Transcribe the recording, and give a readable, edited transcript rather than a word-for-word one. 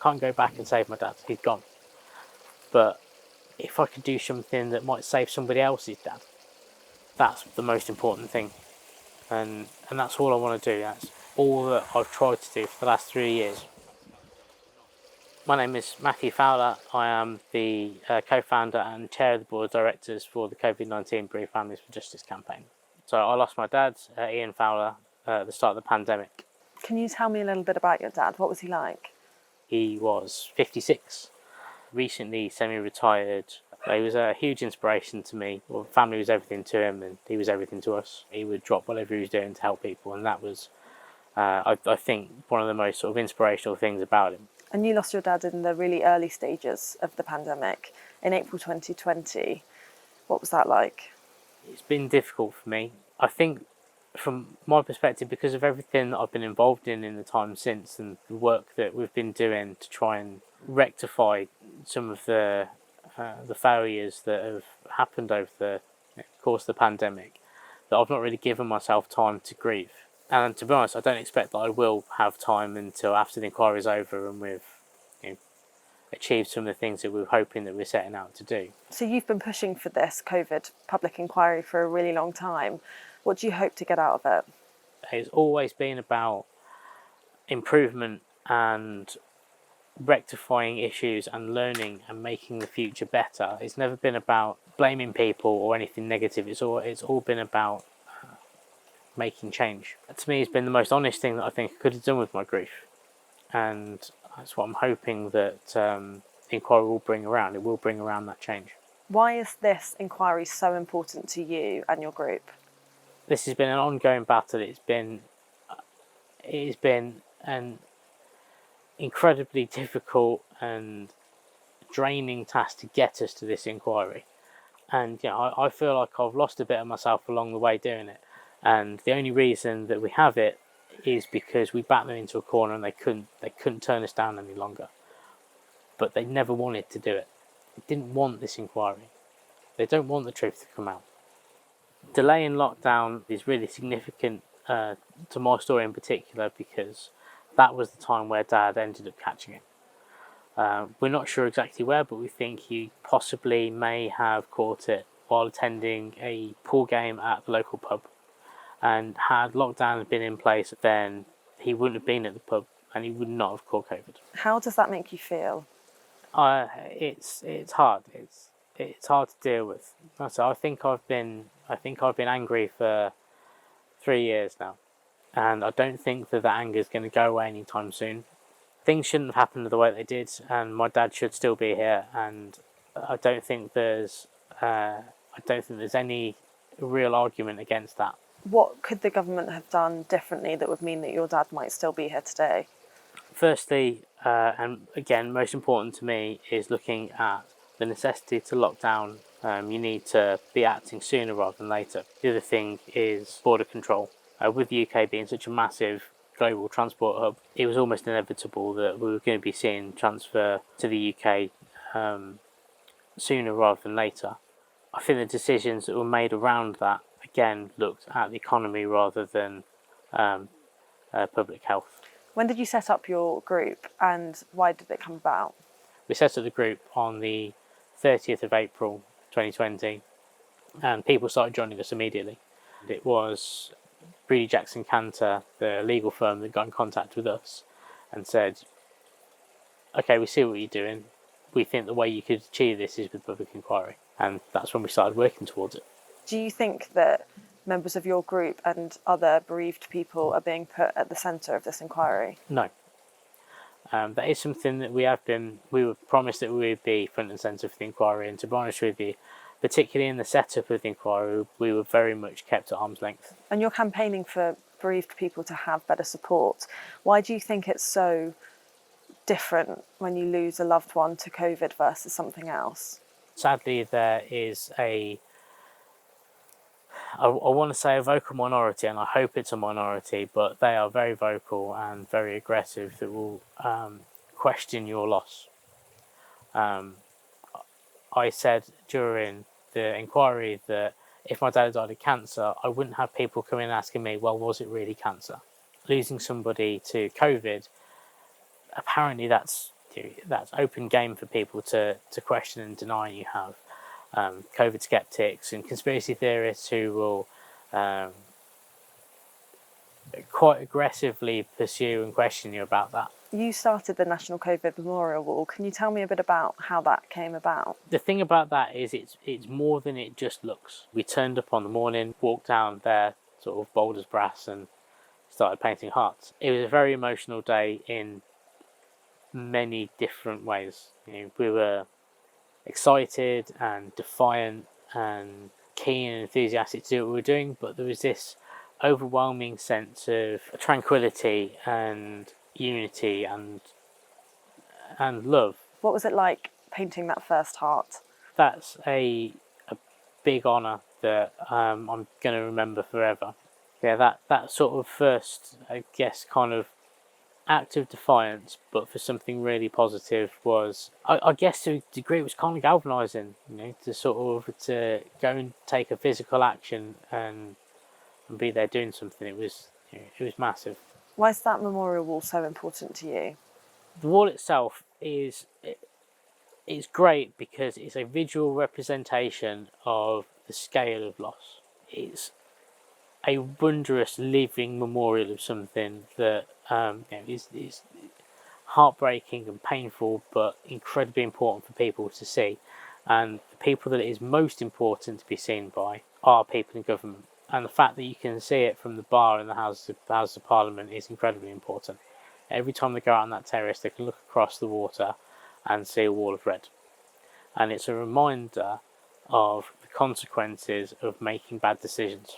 can't go back and save my dad, he's gone. But if I could do something that might save somebody else's dad, that's the most important thing. And that's all I want to do. That's all that I've tried to do for the last 3 years. My name is Matthew Fowler. I am the co-founder and chair of the board of directors for the Covid-19 Bereaved Families for Justice campaign. So I lost my dad, Ian Fowler, at the start of the pandemic. Can you tell me a little bit about your dad? What was he like? He was 56, recently semi-retired. He was a huge inspiration to me. Well, family was everything to him, and he was everything to us. He would drop whatever he was doing to help people, and that was, I think, one of the most sort of inspirational things about him. And you lost your dad in the really early stages of the pandemic in April 2020. What was that like? It's been difficult for me. I think from my perspective, because of everything that I've been involved in the time since, and the work that we've been doing to try and rectify some of the failures that have happened over the course of the pandemic, that I've not really given myself time to grieve. And to be honest, I don't expect that I will have time until after the inquiry is over and we've achieved some of the things that we were hoping that we're setting out to do. So you've been pushing for this COVID public inquiry for a really long time. What do you hope to get out of it? It's always been about improvement and rectifying issues and learning and making the future better. It's never been about blaming people or anything negative. It's all been about making change. To me, it's been the most honest thing that I think I could have done with my grief, and that's what I'm hoping that the inquiry will bring around. It will bring around that change. Why is this inquiry so important to you and your group? This has been an ongoing battle. It has been an incredibly difficult and draining task to get us to this inquiry, and I feel like I've lost a bit of myself along the way doing it. And the only reason that we have it is because we backed them into a corner and they couldn't turn us down any longer. But they never wanted to do it. They didn't want this inquiry. They don't want the truth to come out. Delay in lockdown is really significant to my story in particular, because that was the time where Dad ended up catching it. We're not sure exactly where, but we think he possibly may have caught it while attending a pool game at the local pub. And had lockdown been in place, then he wouldn't have been at the pub and he would not have caught COVID. How does that make you feel? It's hard. It's hard to deal with. So I think I've been angry for 3 years now, and I don't think that anger is going to go away anytime soon. Things shouldn't have happened the way they did, and my dad should still be here. And I don't think there's any real argument against that. What could the government have done differently that would mean that your dad might still be here today? Firstly, and again, most important to me, is looking at the necessity to lock down. You need to be acting sooner rather than later. The other thing is border control. With the UK being such a massive global transport hub, it was almost inevitable that we were going to be seeing transfer to the UK sooner rather than later. I think the decisions that were made around that, again, looked at the economy rather than public health. When did you set up your group and why did it come about? We set up the group on the 30th of April 2020 and people started joining us immediately. It was Breedy Jackson Cantor, the legal firm, that got in contact with us and said, okay, we see what you're doing. We think the way you could achieve this is with public inquiry. And that's when we started working towards it. Do you think that members of your group and other bereaved people are being put at the centre of this inquiry? No. That is something that we were promised that we would be front and centre for the inquiry, and to be honest with you, particularly in the setup of the inquiry, we were very much kept at arm's length. And you're campaigning for bereaved people to have better support. Why do you think it's so different when you lose a loved one to COVID versus something else? Sadly, there is I want to say a vocal minority, and I hope it's a minority, but they are very vocal and very aggressive that will question your loss. I said during the inquiry that if my dad died of cancer, I wouldn't have people coming and asking me, well, was it really cancer? Losing somebody to COVID, apparently that's that's open game for people to question and deny. You have COVID skeptics and conspiracy theorists who will quite aggressively pursue and question you about that. You started the National COVID Memorial Wall. Can you tell me a bit about how that came about? The thing about that is it's more than it just looks. We turned up on the morning, walked down there, sort of bold as brass, and started painting hearts. It was a very emotional day in many different ways. We were excited and defiant and keen and enthusiastic to do what we were doing, but there was this overwhelming sense of tranquility and unity and love. What was it like painting that first heart? That's a big honour that I'm going to remember forever. Yeah, that sort of first, I guess, kind of act of defiance, but for something really positive, was, I guess to a degree, it was kind of galvanising, to sort of to go and take a physical action and be there doing something. It was massive. Why is that memorial wall so important to you? The wall itself is great because it's a visual representation of the scale of loss. It's a wondrous living memorial of something that is heartbreaking and painful, but incredibly important for people to see. And the people that it is most important to be seen by are people in government. And the fact that you can see it from the bar in the House of Parliament is incredibly important. Every time they go out on that terrace, they can look across the water and see a wall of red. And it's a reminder of the consequences of making bad decisions.